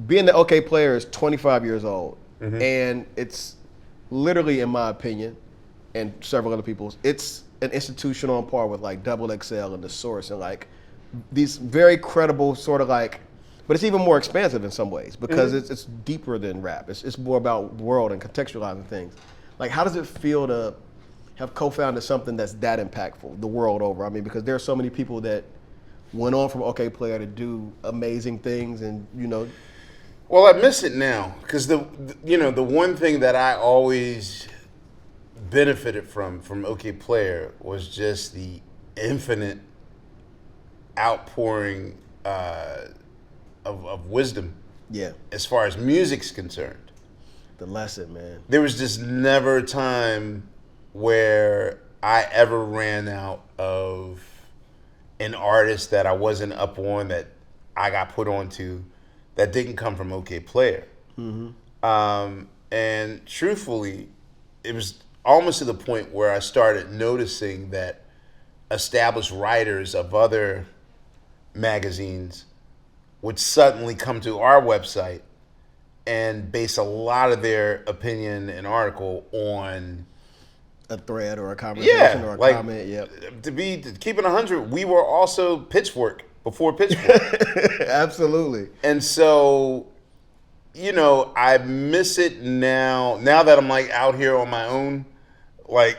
being the Okayplayer is 25 years old, and it's literally, in my opinion, and several other people's, it's an institution on par with like Double XL and The Source and like these very credible sort of like, but it's even more expansive in some ways because it's deeper than rap. It's more about world and contextualizing things. Like, how does it feel to have co-founded something that's that impactful the world over? I mean, because there are so many people that went on from Okayplayer to do amazing things, and Well, I miss it now because the one thing that I always benefited from Okayplayer was just the infinite outpouring of wisdom. Yeah, As far as music's concerned, the lesson, man. there was just never a time where I ever ran out of an artist that I wasn't up on, that I got put onto, that didn't come from Okayplayer. And truthfully, it was almost to the point where I started noticing that established writers of other magazines would suddenly come to our website and base a lot of their opinion and article on A thread or a conversation or a like, comment. Yep. to keep it 100, we were also Pitchfork before Pitchfork. Absolutely. And so, I miss it now. Now that I'm like out here on my own, like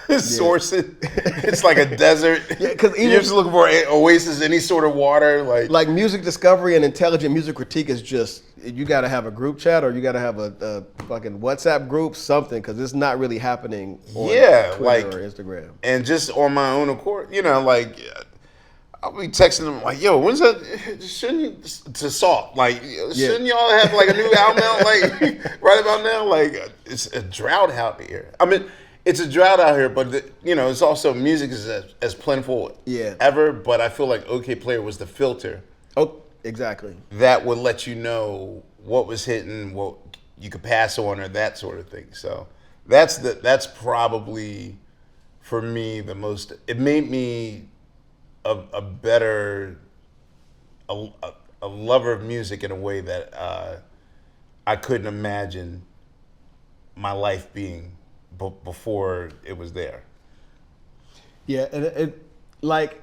sourcing, it's like a desert. Yeah, 'cause even- you're just looking for an oasis, any sort of water, Like music discovery and intelligent music critique is just, you got to have a group chat or you got to have a fucking WhatsApp group, something, because it's not really happening on Twitter or Instagram. And just on my own accord, like I'll be texting them like, "Yo, when's that? Shouldn't you, to Salt? Like, shouldn't y'all have like a new album out like right about now? Like, it's a drought out here. I mean, it's a drought out here, but it's also music is as plentiful ever. But I feel like Okayplayer was the filter. Oh, exactly. That would let you know what was hitting, what you could pass on, or that sort of thing. So that's probably for me the most. It made me a better a lover of music in a way that I couldn't imagine my life being before it was there. Yeah, and it like,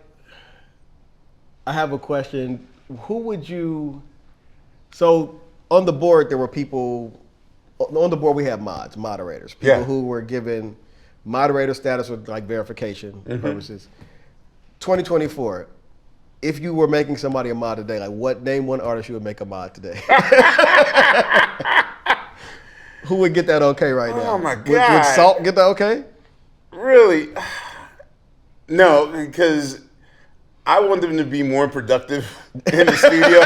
I have a question. Who would you? So on the board there were people. On the board we have moderators, people who were given moderator status with like verification purposes. 2024. If you were making somebody a mod today, like name one artist you would make a mod today? Who would get that okay right now? Oh my God. Would Salt get that okay? Really? No, because I want them to be more productive in the studio.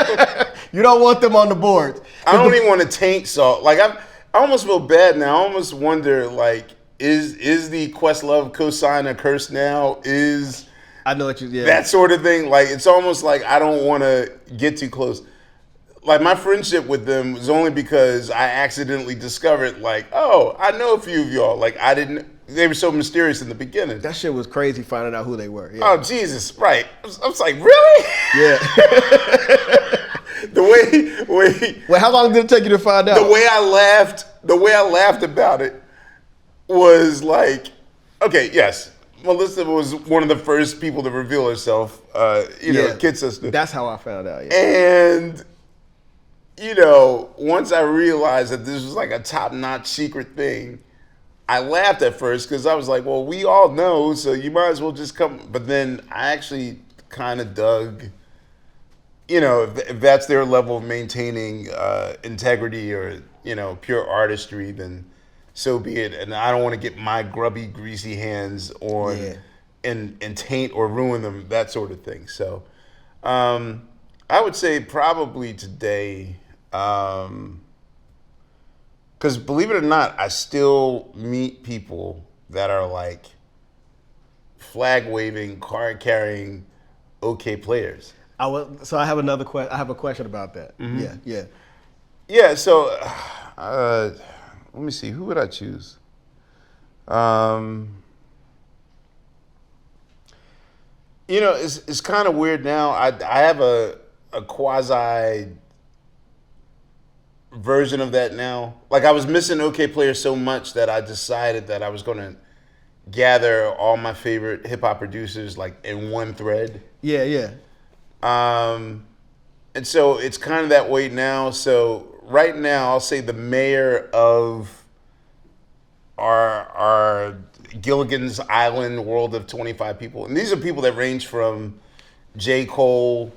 You don't want them on the board. I don't even want to taint Salt. Like I almost feel bad now. I almost wonder, like, is the Questlove cosign a curse now? I know what that sort of thing. Like, it's almost like I don't want to get too close. Like, my friendship with them was only because I accidentally discovered, like, oh, I know a few of y'all. Like, they were so mysterious in the beginning. That shit was crazy finding out who they were. Yeah. Oh, Jesus, right. I was like, really? Yeah. the way. Well, how long did it take you to find out? The way I laughed about it was like, okay, yes. Melissa was one of the first people to reveal herself, Kid Sister. That's how I found out, yeah. And, once I realized that this was like a top-notch secret thing, I laughed at first because I was like, well, we all know, so you might as well just come. But then I actually kind of dug, if that's their level of maintaining integrity or, pure artistry, then so be it. And I don't want to get my grubby, greasy hands on and taint or ruin them, that sort of thing. So I would say probably today, because believe it or not, I still meet people that are like flag waving, card carrying, Okayplayers. So I have another question. I have a question about that. Mm-hmm. Yeah. So let me see. Who would I choose? It's kind of weird now. I have a quasi version of that now. Like I was missing Okayplayer so much that I decided that I was going to gather all my favorite hip hop producers like in one thread. Yeah, yeah. And so it's kind of that way now. So right now, I'll say the mayor of our Gilligan's Island world of 25 people, and these are people that range from J. Cole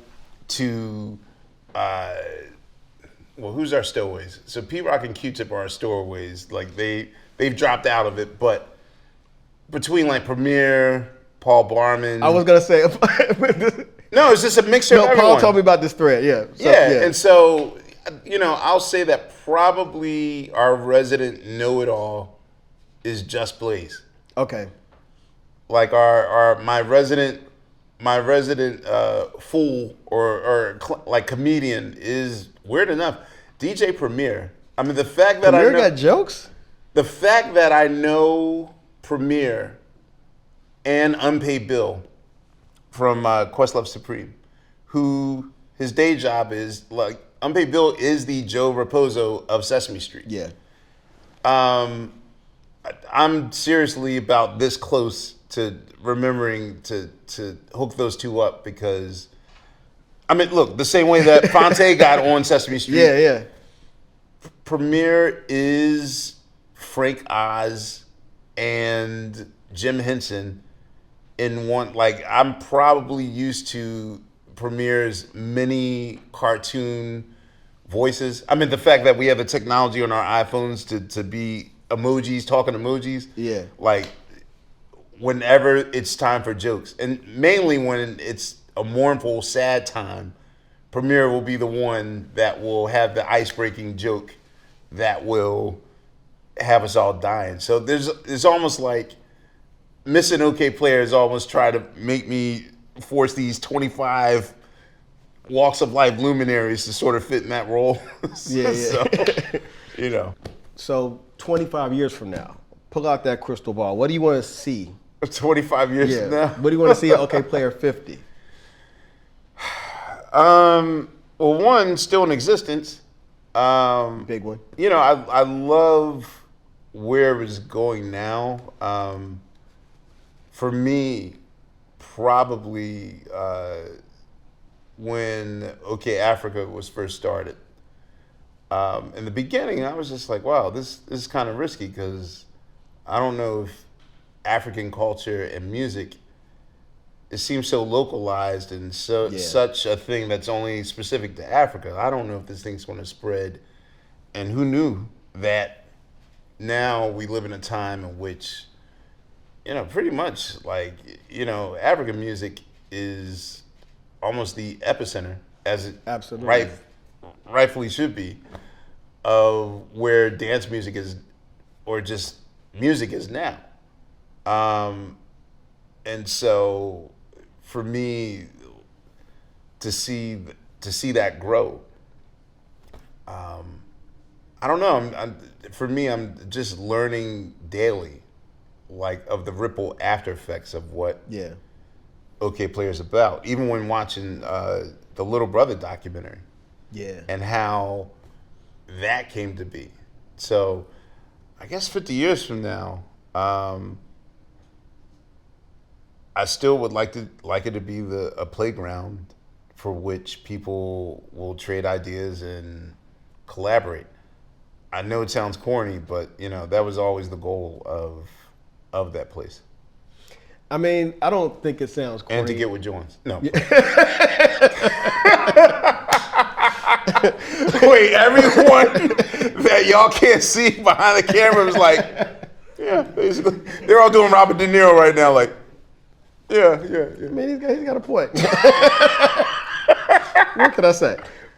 to who's our stowaways? So P-Rock and Q-Tip are our stowaways. Like they've dropped out of it, but between like Premier, Paul Barman, I was gonna say. no, it's just a mixture of everyone. Paul told me about this thread. Yeah. So, yeah, and so I'll say that probably our resident know-it-all is Just Blaze. Okay. Like my resident fool or like comedian is weird enough DJ Premier. I mean the fact that Premier got jokes. The fact that I know Premier and Unpaid Bill from Questlove Supreme, who his day job is like Unpaid Bill is the Joe Raposo of Sesame Street. Yeah. I'm seriously about this close to remembering to hook those two up because, I mean, look, the same way that Fonte got on Sesame Street. Yeah, yeah. Premier is Frank Oz and Jim Henson in one. Like, I'm probably used to Premier's mini cartoon voices. I mean, the fact that we have the technology on our iPhones to be emojis, talking emojis. Yeah. Like, whenever it's time for jokes, and mainly when it's a mournful, sad time, Premier will be the one that will have the ice-breaking joke that will have us all dying. So it's almost like missing Okayplayer is almost trying to make me force these 25 walks of life luminaries to sort of fit in that role. Yeah, yeah. So, So 25 years from now, pull out that crystal ball. What do you want to see? 25 years from now? What do you want to see at Okayplayer 50? Well, one, still in existence. Big one. I love where it's going now. For me, probably when OK Africa was first started. In the beginning, I was just like, wow, this is kind of risky because I don't know if African culture and music, it seems so localized and such a thing that's only specific to Africa. I don't know if this thing's going to spread. And who knew that now we live in a time in which, pretty much like, African music is almost the epicenter, as it absolutely rightfully should be, of where dance music is, or just music is now. And so for me to see that grow, I don't know. For me, I'm just learning daily, like of the ripple after effects of what Okayplayer is about. Even when watching the Little Brother documentary, and how that came to be. So, I guess 50 years from now, I still would like it to be a playground for which people will trade ideas and collaborate. I know it sounds corny, but that was always the goal of that place. I mean, I don't think it sounds corny. And to get with Jones. No. Wait, everyone that y'all can't see behind the camera is like, yeah, basically. They're all doing Robert De Niro right now, like, yeah. I mean, he's got a point. What can I say?